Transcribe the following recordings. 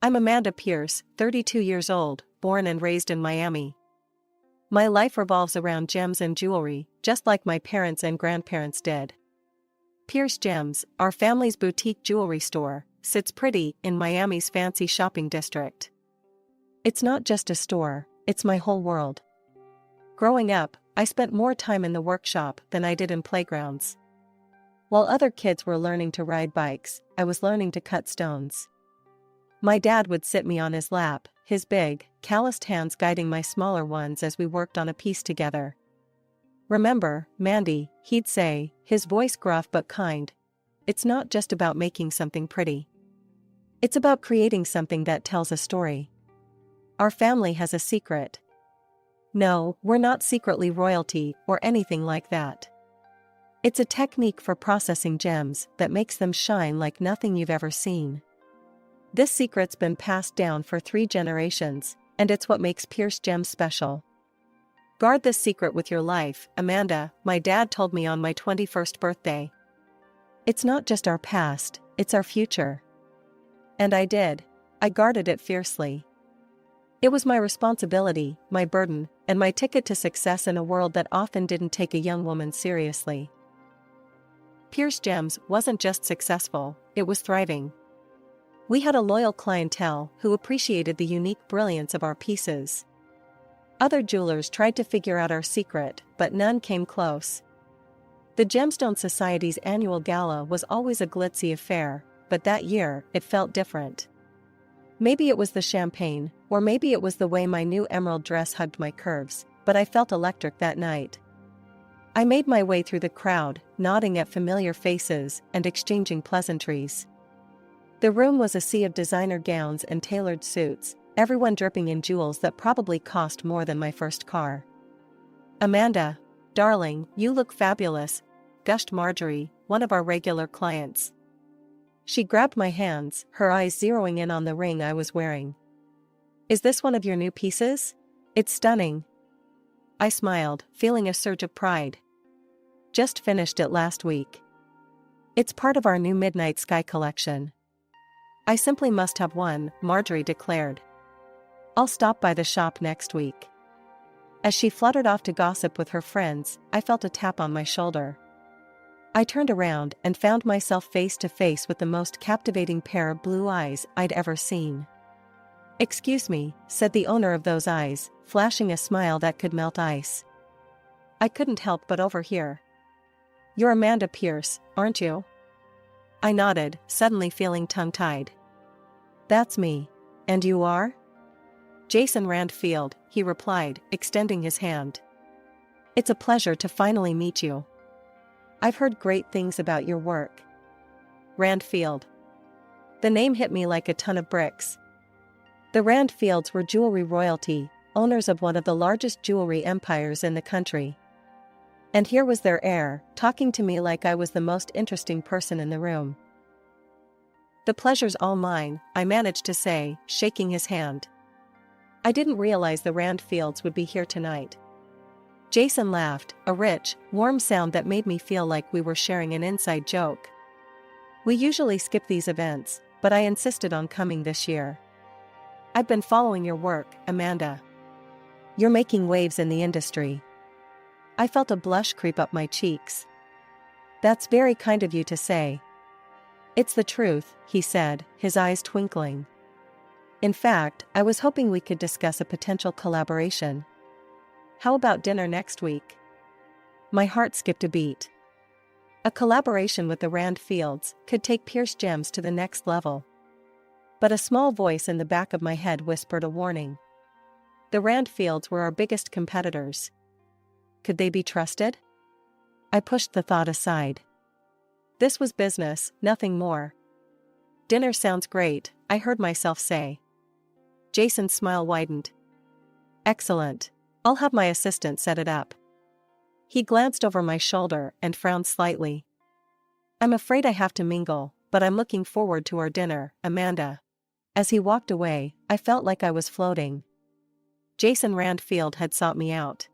I'm Amanda Pearce, 32 years old, born and raised in Miami. My life revolves around gems and jewelry, just like my parents and grandparents did. Pearce Gems, our family's boutique jewelry store, sits pretty in Miami's fancy shopping district. It's not just a store, it's my whole world. Growing up, I spent more time in the workshop than I did in playgrounds. While other kids were learning to ride bikes, I was learning to cut stones. My dad would sit me on his lap, his big, calloused hands guiding my smaller ones as we worked on a piece together. "Remember, Mandy," he'd say, his voice gruff but kind. "It's not just about making something pretty. It's about creating something that tells a story. Our family has a secret. No, we're not secretly royalty or anything like that. It's a technique for processing gems that makes them shine like nothing you've ever seen. This secret's been passed down for 3 generations, and it's what makes Pearce Gems special. Guard this secret with your life, Amanda," my dad told me on my 21st birthday. "It's not just our past, it's our future." And I did. I guarded it fiercely. It was my responsibility, my burden, and my ticket to success in a world that often didn't take a young woman seriously. Pearce Gems wasn't just successful, it was thriving. We had a loyal clientele who appreciated the unique brilliance of our pieces. Other jewelers tried to figure out our secret, but none came close. The Gemstone Society's annual gala was always a glitzy affair, but that year, it felt different. Maybe it was the champagne, or maybe it was the way my new emerald dress hugged my curves, but I felt electric that night. I made my way through the crowd, nodding at familiar faces and exchanging pleasantries. The room was a sea of designer gowns and tailored suits, everyone dripping in jewels that probably cost more than my first car. "Amanda, darling, you look fabulous," gushed Marjorie, one of our regular clients. She grabbed my hands, her eyes zeroing in on the ring I was wearing. "Is this one of your new pieces? It's stunning." I smiled, feeling a surge of pride. "Just finished it last week. It's part of our new Midnight Sky collection." "I simply must have one," Marjorie declared. "I'll stop by the shop next week." As she fluttered off to gossip with her friends, I felt a tap on my shoulder. I turned around and found myself face to face with the most captivating pair of blue eyes I'd ever seen. "Excuse me," said the owner of those eyes, flashing a smile that could melt ice. I couldn't help but overhear. "You're Amanda Pearce, aren't you?" I nodded, suddenly feeling tongue-tied. "That's me. And you are?" "Jason Randfield," he replied, extending his hand. "It's a pleasure to finally meet you. I've heard great things about your work." Randfield. The name hit me like a ton of bricks. The Randfields were jewelry royalty, owners of one of the largest jewelry empires in the country. And here was their heir, talking to me like I was the most interesting person in the room. "The pleasure's all mine," I managed to say, shaking his hand. I didn't realize the Randfields would be here tonight. Jason laughed, a rich, warm sound that made me feel like we were sharing an inside joke. "We usually skip these events, but I insisted on coming this year. I've been following your work, Amanda. You're making waves in the industry." I felt a blush creep up my cheeks. "That's very kind of you to say." "It's the truth," he said, his eyes twinkling. "In fact, I was hoping we could discuss a potential collaboration. How about dinner next week?" My heart skipped a beat. A collaboration with the Randfields could take Pearce Gems to the next level. But a small voice in the back of my head whispered a warning. The Randfields were our biggest competitors. Could they be trusted? I pushed the thought aside. This was business, nothing more. "Dinner sounds great," I heard myself say. Jason's smile widened. "Excellent. I'll have my assistant set it up." He glanced over my shoulder and frowned slightly. "I'm afraid I have to mingle, but I'm looking forward to our dinner, Amanda." As he walked away, I felt like I was floating. Jason Randfield had sought me out.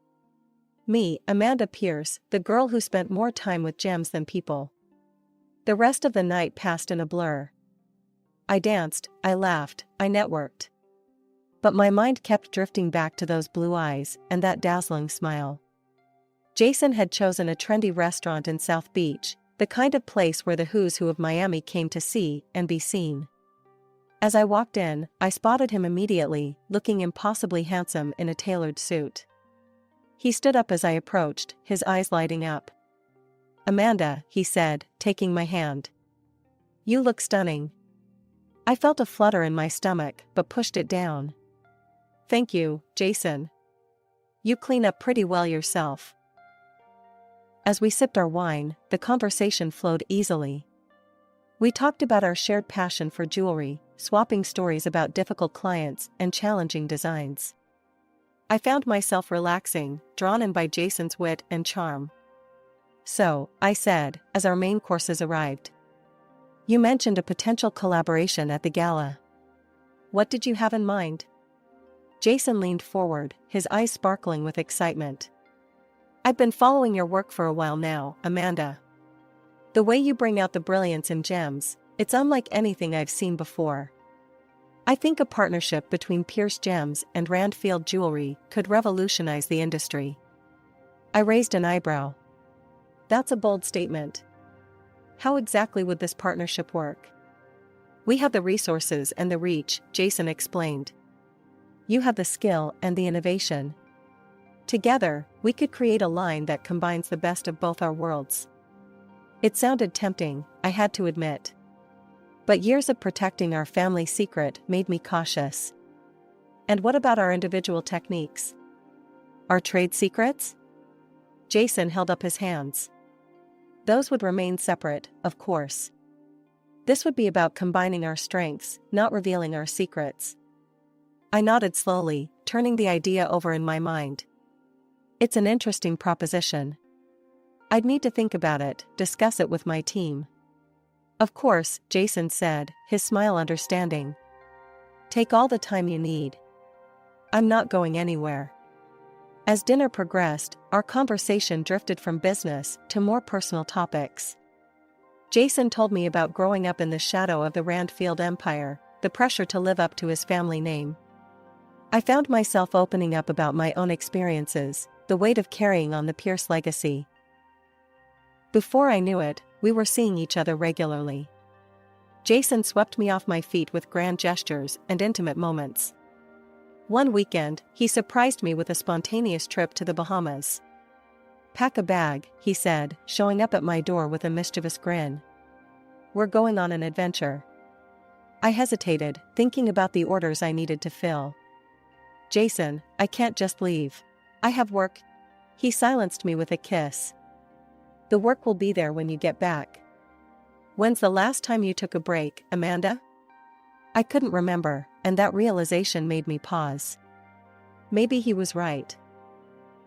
Me, Amanda Pearce, the girl who spent more time with gems than people. The rest of the night passed in a blur. I danced, I laughed, I networked. But my mind kept drifting back to those blue eyes and that dazzling smile. Jason had chosen a trendy restaurant in South Beach, the kind of place where the who's who of Miami came to see and be seen. As I walked in, I spotted him immediately, looking impossibly handsome in a tailored suit. He stood up as I approached, his eyes lighting up. "Amanda," he said, taking my hand. "You look stunning." I felt a flutter in my stomach, but pushed it down. "Thank you, Jason. You clean up pretty well yourself." As we sipped our wine, the conversation flowed easily. We talked about our shared passion for jewelry, swapping stories about difficult clients and challenging designs. I found myself relaxing, drawn in by Jason's wit and charm. "So," I said, as our main courses arrived. "You mentioned a potential collaboration at the gala. What did you have in mind?" Jason leaned forward, his eyes sparkling with excitement. "I've been following your work for a while now, Amanda. The way you bring out the brilliance in gems, it's unlike anything I've seen before. I think a partnership between Pearce Gems and Randfield Jewelry could revolutionize the industry." I raised an eyebrow. "That's a bold statement. How exactly would this partnership work?" "We have the resources and the reach," Jason explained. "You have the skill and the innovation. Together, we could create a line that combines the best of both our worlds." It sounded tempting, I had to admit. But years of protecting our family secret made me cautious. "And what about our individual techniques? Our trade secrets?" Jason held up his hands. "Those would remain separate, of course. This would be about combining our strengths, not revealing our secrets." I nodded slowly, turning the idea over in my mind. "It's an interesting proposition. I'd need to think about it, discuss it with my team." "Of course," Jason said, his smile understanding. "Take all the time you need. I'm not going anywhere." As dinner progressed, our conversation drifted from business to more personal topics. Jason told me about growing up in the shadow of the Randfield Empire, the pressure to live up to his family name. I found myself opening up about my own experiences, the weight of carrying on the Pearce legacy. Before I knew it, we were seeing each other regularly. Jason swept me off my feet with grand gestures and intimate moments. One weekend, he surprised me with a spontaneous trip to the Bahamas. "Pack a bag," he said, showing up at my door with a mischievous grin. "We're going on an adventure." I hesitated, thinking about the orders I needed to fill. "Jason, I can't just leave. I have work." He silenced me with a kiss. "The work will be there when you get back." "When's the last time you took a break, Amanda?" I couldn't remember, and that realization made me pause. Maybe he was right.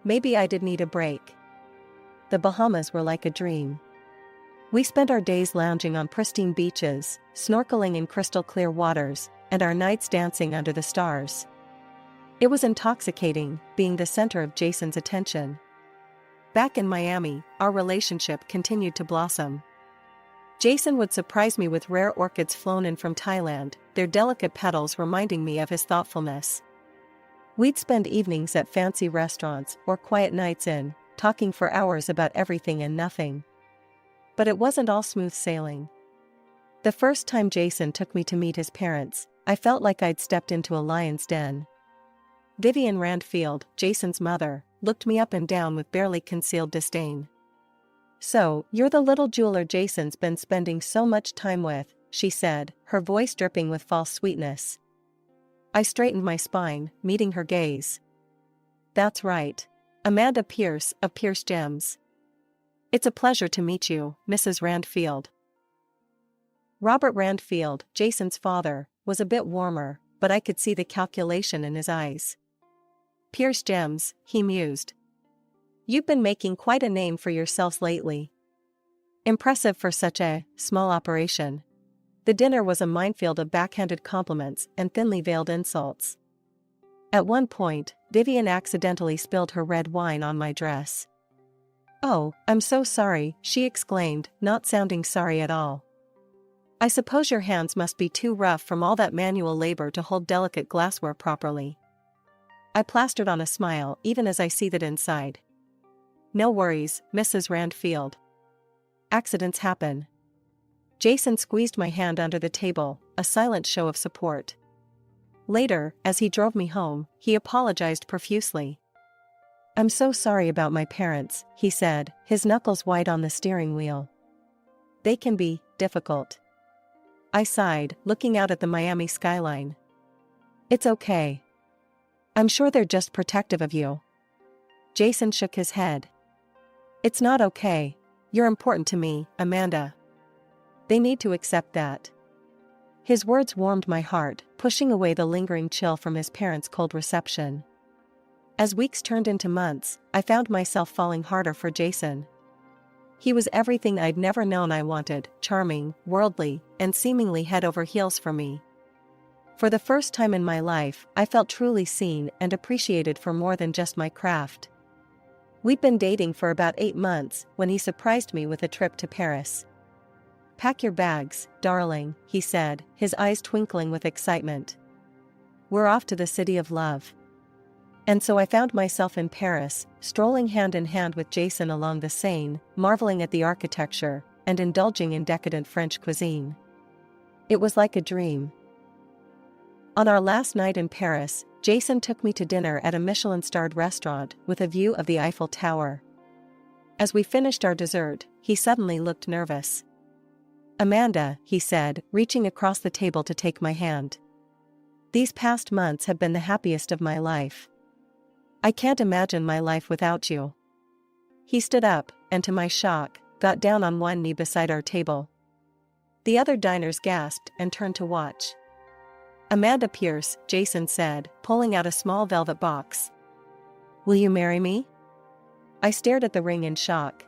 Maybe I did need a break. The Bahamas were like a dream. We spent our days lounging on pristine beaches, snorkeling in crystal clear waters, and our nights dancing under the stars. It was intoxicating, being the center of Jason's attention. Back in Miami, our relationship continued to blossom. Jason would surprise me with rare orchids flown in from Thailand, their delicate petals reminding me of his thoughtfulness. We'd spend evenings at fancy restaurants or quiet nights in, talking for hours about everything and nothing. But it wasn't all smooth sailing. The first time Jason took me to meet his parents, I felt like I'd stepped into a lion's den. Vivian Randfield, Jason's mother, looked me up and down with barely concealed disdain. "So, you're the little jeweler Jason's been spending so much time with," she said, her voice dripping with false sweetness. I straightened my spine, meeting her gaze. "That's right. Amanda Pearce of Pearce Gems. It's a pleasure to meet you, Mrs. Randfield." Robert Randfield, Jason's father, was a bit warmer, but I could see the calculation in his eyes. "Pearce Gems," he mused. "You've been making quite a name for yourselves lately. Impressive for such a small operation." The dinner was a minefield of backhanded compliments and thinly veiled insults. At one point, Vivian accidentally spilled her red wine on my dress. "Oh, I'm so sorry," she exclaimed, not sounding sorry at all. I suppose your hands must be too rough from all that manual labor to hold delicate glassware properly. I plastered on a smile even as I seethed inside. No worries, Mrs. Randfield. Accidents happen. Jason squeezed my hand under the table, a silent show of support. Later, as he drove me home, he apologized profusely. I'm so sorry about my parents, he said, his knuckles white on the steering wheel. They can be difficult. I sighed, looking out at the Miami skyline. It's okay. I'm sure they're just protective of you. Jason shook his head. It's not okay. You're important to me, Amanda. They need to accept that. His words warmed my heart, pushing away the lingering chill from his parents' cold reception. As weeks turned into months, I found myself falling harder for Jason. He was everything I'd never known I wanted, charming, worldly, and seemingly head over heels for me. For the first time in my life, I felt truly seen and appreciated for more than just my craft. We'd been dating for about 8 months when he surprised me with a trip to Paris. Pack your bags, darling, he said, his eyes twinkling with excitement. We're off to the city of love. And so I found myself in Paris, strolling hand in hand with Jason along the Seine, marveling at the architecture, and indulging in decadent French cuisine. It was like a dream. On our last night in Paris, Jason took me to dinner at a Michelin-starred restaurant with a view of the Eiffel Tower. As we finished our dessert, he suddenly looked nervous. Amanda, he said, reaching across the table to take my hand. These past months have been the happiest of my life. I can't imagine my life without you. He stood up, and to my shock, got down on one knee beside our table. The other diners gasped and turned to watch. Amanda Pearce, Jason said, pulling out a small velvet box. Will you marry me? I stared at the ring in shock.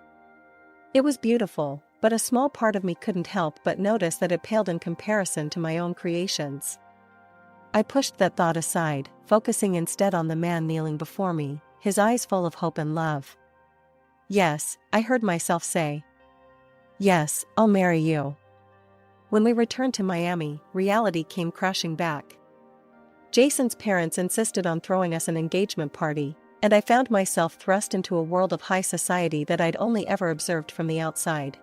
It was beautiful, but a small part of me couldn't help but notice that it paled in comparison to my own creations. I pushed that thought aside, focusing instead on the man kneeling before me, his eyes full of hope and love. Yes, I heard myself say. Yes, I'll marry you. When we returned to Miami, reality came crashing back. Jason's parents insisted on throwing us an engagement party, and I found myself thrust into a world of high society that I'd only ever observed from the outside.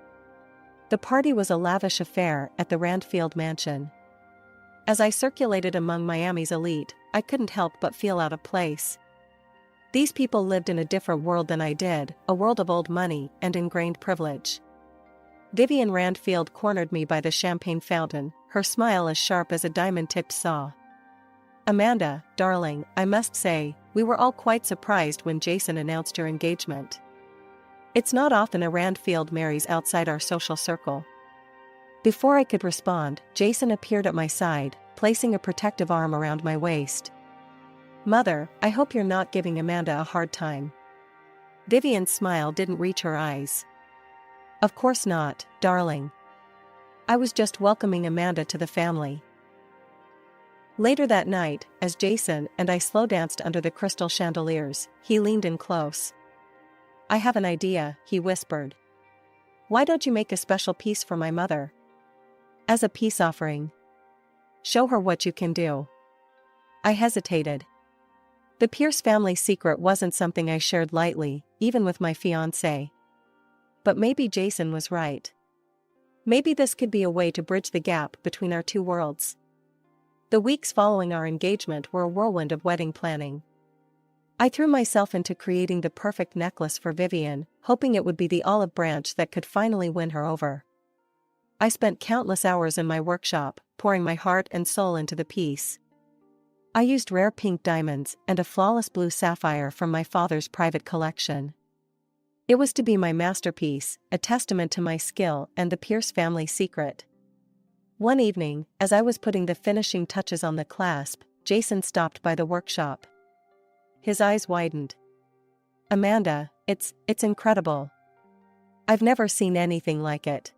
The party was a lavish affair at the Randfield mansion. As I circulated among Miami's elite, I couldn't help but feel out of place. These people lived in a different world than I did, a world of old money and ingrained privilege. Vivian Randfield cornered me by the champagne fountain, her smile as sharp as a diamond-tipped saw. Amanda, darling, I must say, we were all quite surprised when Jason announced your engagement. It's not often a Randfield marries outside our social circle. Before I could respond, Jason appeared at my side, placing a protective arm around my waist. Mother, I hope you're not giving Amanda a hard time. Vivian's smile didn't reach her eyes. Of course not, darling. I was just welcoming Amanda to the family. Later that night, as Jason and I slow danced under the crystal chandeliers, he leaned in close. I have an idea, he whispered. Why don't you make a special piece for my mother? As a peace offering. Show her what you can do. I hesitated. The Pearce family secret wasn't something I shared lightly, even with my fiancé. But maybe Jason was right. Maybe this could be a way to bridge the gap between our two worlds. The weeks following our engagement were a whirlwind of wedding planning. I threw myself into creating the perfect necklace for Vivian, hoping it would be the olive branch that could finally win her over. I spent countless hours in my workshop, pouring my heart and soul into the piece. I used rare pink diamonds and a flawless blue sapphire from my father's private collection. It was to be my masterpiece, a testament to my skill and the Pearce family secret. One evening, as I was putting the finishing touches on the clasp, Jason stopped by the workshop. His eyes widened. Amanda, it's incredible. I've never seen anything like it.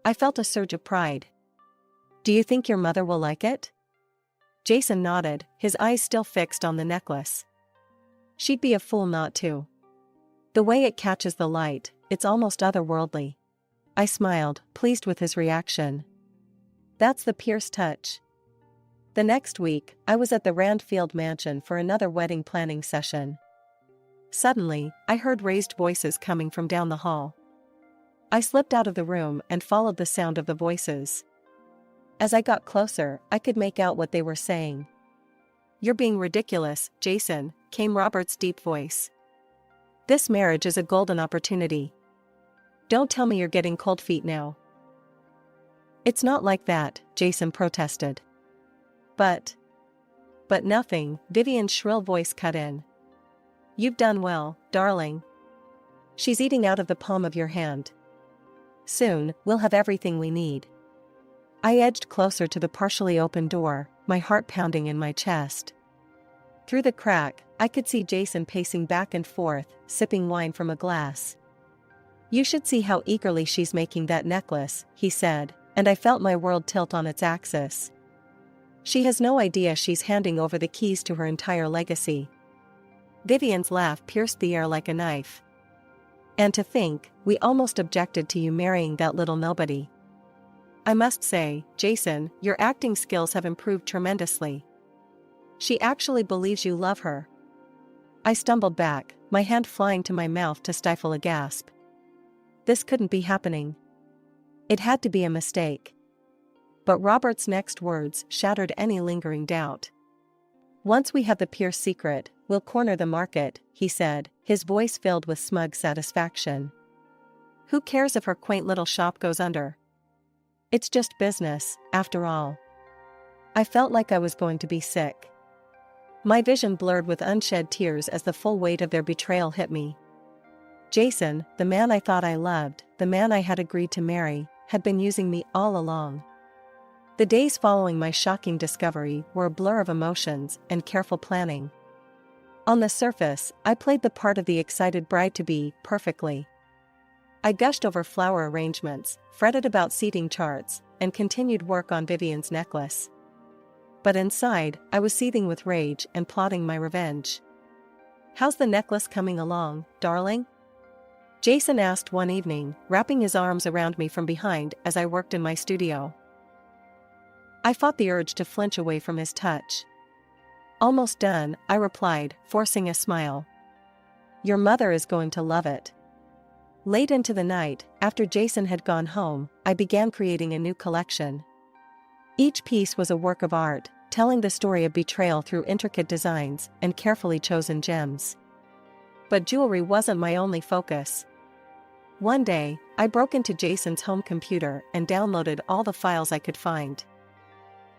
I felt a surge of pride. Do you think your mother will like it? Jason nodded, his eyes still fixed on the necklace. She'd be a fool not to. The way it catches the light, it's almost otherworldly. I smiled, pleased with his reaction. That's the Pearce touch. The next week, I was at the Randfield mansion for another wedding planning session. Suddenly, I heard raised voices coming from down the hall. I slipped out of the room and followed the sound of the voices. As I got closer, I could make out what they were saying. "You're being ridiculous, Jason," came Robert's deep voice. "This marriage is a golden opportunity. Don't tell me you're getting cold feet now." "It's not like that," Jason protested. But nothing," Vivian's shrill voice cut in. "You've done well, darling. She's eating out of the palm of your hand. Soon, we'll have everything we need." I edged closer to the partially open door, my heart pounding in my chest. Through the crack, I could see Jason pacing back and forth, sipping wine from a glass. "You should see how eagerly she's making that necklace," he said, and I felt my world tilt on its axis. "She has no idea she's handing over the keys to her entire legacy." Vivian's laugh pierced the air like a knife. "And to think, we almost objected to you marrying that little nobody. I must say, Jason, your acting skills have improved tremendously. She actually believes you love her." I stumbled back, my hand flying to my mouth to stifle a gasp. This couldn't be happening. It had to be a mistake. But Robert's next words shattered any lingering doubt. "Once we have the Pearce secret, we'll corner the market," he said, his voice filled with smug satisfaction. "Who cares if her quaint little shop goes under? It's just business, after all." I felt like I was going to be sick. My vision blurred with unshed tears as the full weight of their betrayal hit me. Jason, the man I thought I loved, the man I had agreed to marry, had been using me all along. The days following my shocking discovery were a blur of emotions and careful planning. On the surface, I played the part of the excited bride-to-be perfectly. I gushed over flower arrangements, fretted about seating charts, and continued work on Vivian's necklace. But inside, I was seething with rage and plotting my revenge. "How's the necklace coming along, darling?" Jason asked one evening, wrapping his arms around me from behind as I worked in my studio. I fought the urge to flinch away from his touch. "Almost done," I replied, forcing a smile. "Your mother is going to love it." Late into the night, after Jason had gone home, I began creating a new collection. Each piece was a work of art, telling the story of betrayal through intricate designs and carefully chosen gems. But jewelry wasn't my only focus. One day, I broke into Jason's home computer and downloaded all the files I could find.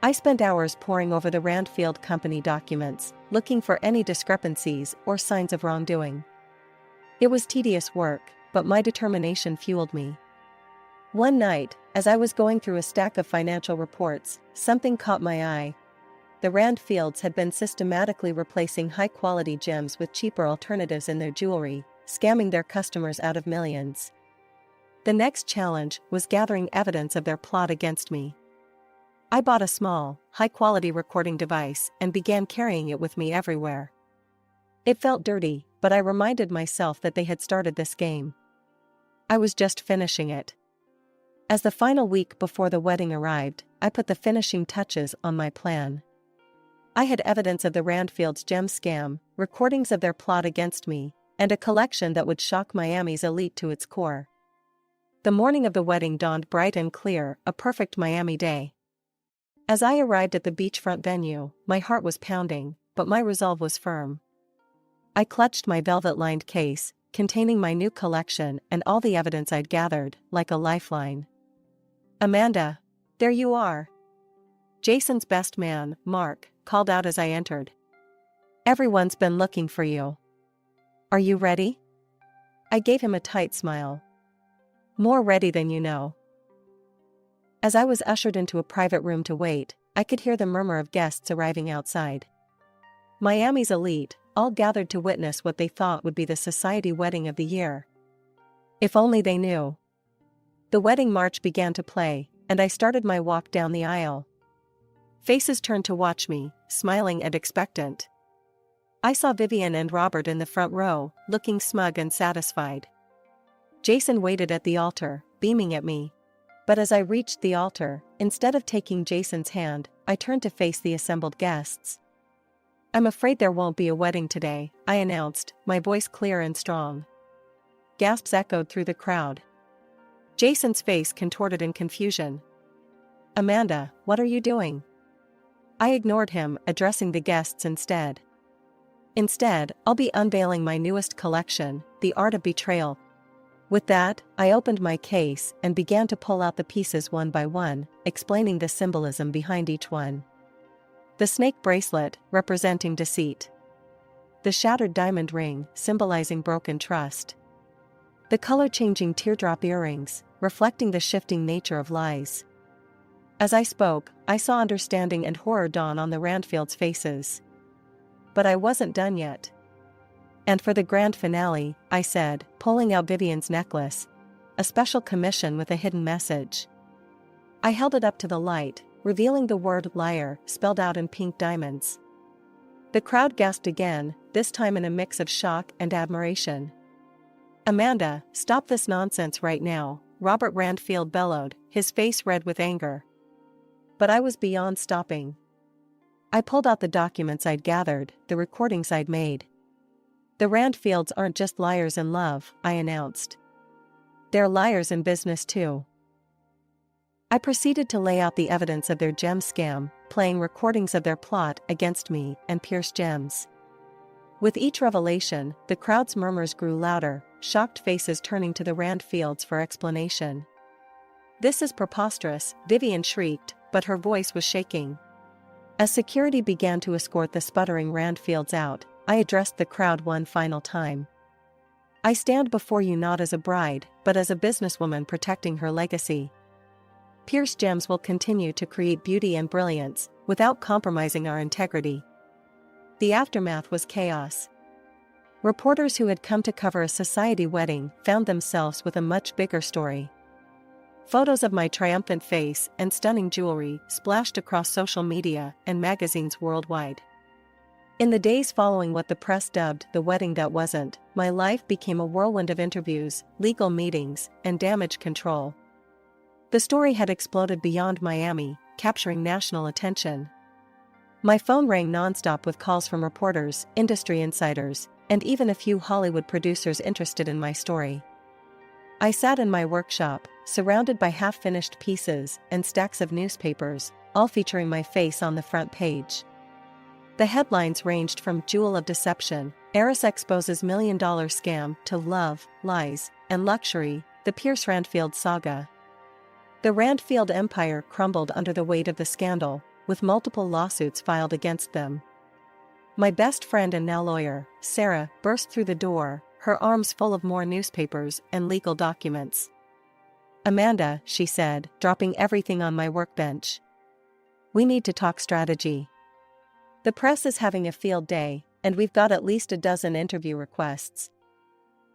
I spent hours poring over the Randfield Company documents, looking for any discrepancies or signs of wrongdoing. It was tedious work, but my determination fueled me. One night, as I was going through a stack of financial reports, something caught my eye. The Randfields had been systematically replacing high-quality gems with cheaper alternatives in their jewelry, scamming their customers out of millions. The next challenge was gathering evidence of their plot against me. I bought a small, high-quality recording device and began carrying it with me everywhere. It felt dirty, but I reminded myself that they had started this game. I was just finishing it. As the final week before the wedding arrived, I put the finishing touches on my plan. I had evidence of the Randfields' gem scam, recordings of their plot against me, and a collection that would shock Miami's elite to its core. The morning of the wedding dawned bright and clear, a perfect Miami day. As I arrived at the beachfront venue, my heart was pounding, but my resolve was firm. I clutched my velvet-lined case, containing my new collection and all the evidence I'd gathered, like a lifeline. "Amanda, there you are." Jason's best man, Mark, called out as I entered. "Everyone's been looking for you. Are you ready?" I gave him a tight smile. "More ready than you know." As I was ushered into a private room to wait, I could hear the murmur of guests arriving outside. Miami's elite, all gathered to witness what they thought would be the society wedding of the year. If only they knew. The wedding march began to play, and I started my walk down the aisle. Faces turned to watch me, smiling and expectant. I saw Vivian and Robert in the front row, looking smug and satisfied. Jason waited at the altar, beaming at me. But as I reached the altar, instead of taking Jason's hand, I turned to face the assembled guests. "I'm afraid there won't be a wedding today," I announced, my voice clear and strong. Gasps echoed through the crowd. Jason's face contorted in confusion. "Amanda, what are you doing?" I ignored him, addressing the guests instead. "Instead, I'll be unveiling my newest collection, The Art of Betrayal." With that, I opened my case and began to pull out the pieces one by one, explaining the symbolism behind each one. The snake bracelet, representing deceit. The shattered diamond ring, symbolizing broken trust. The color-changing teardrop earrings, reflecting the shifting nature of lies. As I spoke, I saw understanding and horror dawn on the Randfields' faces. But I wasn't done yet. "And for the grand finale," I said, pulling out Vivian's necklace. "A special commission with a hidden message." I held it up to the light, revealing the word liar spelled out in pink diamonds. The crowd gasped again, this time in a mix of shock and admiration. "Amanda, stop this nonsense right now," Robert Randfield bellowed, his face red with anger. But I was beyond stopping. I pulled out the documents I'd gathered, the recordings I'd made. "The Randfields aren't just liars in love," I announced. "They're liars in business too." I proceeded to lay out the evidence of their gem scam, playing recordings of their plot against me and Pearce Gems. With each revelation, the crowd's murmurs grew louder, shocked faces turning to the Randfields for explanation. "This is preposterous," Vivian shrieked, but her voice was shaking. As security began to escort the sputtering Randfields out, I addressed the crowd one final time. "I stand before you not as a bride, but as a businesswoman protecting her legacy. Pearce Gems will continue to create beauty and brilliance, without compromising our integrity." The aftermath was chaos. Reporters who had come to cover a society wedding found themselves with a much bigger story. Photos of my triumphant face and stunning jewelry splashed across social media and magazines worldwide. In the days following what the press dubbed the wedding that wasn't, my life became a whirlwind of interviews, legal meetings, and damage control. The story had exploded beyond Miami, capturing national attention. My phone rang nonstop with calls from reporters, industry insiders, and even a few Hollywood producers interested in my story. I sat in my workshop, surrounded by half-finished pieces and stacks of newspapers, all featuring my face on the front page. The headlines ranged from "Jewel of Deception," "Heiress Exposes $1 Million Scam," to "Love, Lies, and Luxury, the Pearce Randfield Saga." The Randfield empire crumbled under the weight of the scandal, with multiple lawsuits filed against them. My best friend and now lawyer, Sarah, burst through the door, her arms full of more newspapers and legal documents. "Amanda," she said, dropping everything on my workbench. "We need to talk strategy. The press is having a field day, and we've got at least a dozen interview requests."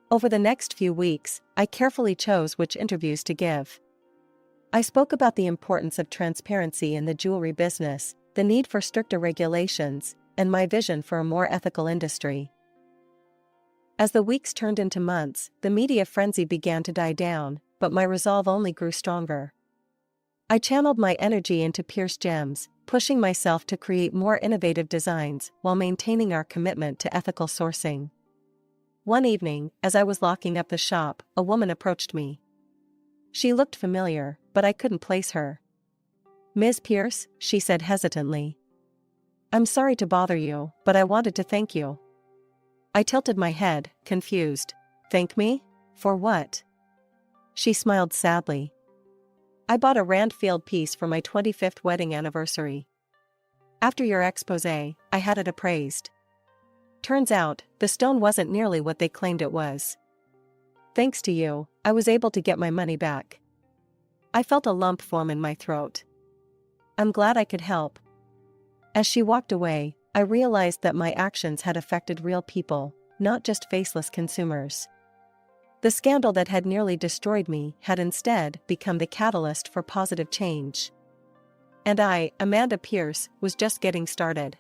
Over the next few weeks, I carefully chose which interviews to give. I spoke about the importance of transparency in the jewelry business, the need for stricter regulations, and my vision for a more ethical industry. As the weeks turned into months, the media frenzy began to die down, but my resolve only grew stronger. I channeled my energy into Pearce Gems, pushing myself to create more innovative designs while maintaining our commitment to ethical sourcing. One evening, as I was locking up the shop, a woman approached me. She looked familiar, but I couldn't place her. "Ms. Pearce," she said hesitantly. "I'm sorry to bother you, but I wanted to thank you." I tilted my head, confused. "Thank me? For what?" She smiled sadly. "I bought a Randfield piece for my 25th wedding anniversary. After your exposé, I had it appraised. Turns out, the stone wasn't nearly what they claimed it was. Thanks to you, I was able to get my money back." I felt a lump form in my throat. "I'm glad I could help." As she walked away, I realized that my actions had affected real people, not just faceless consumers. The scandal that had nearly destroyed me had instead become the catalyst for positive change. And I, Amanda Pearce, was just getting started.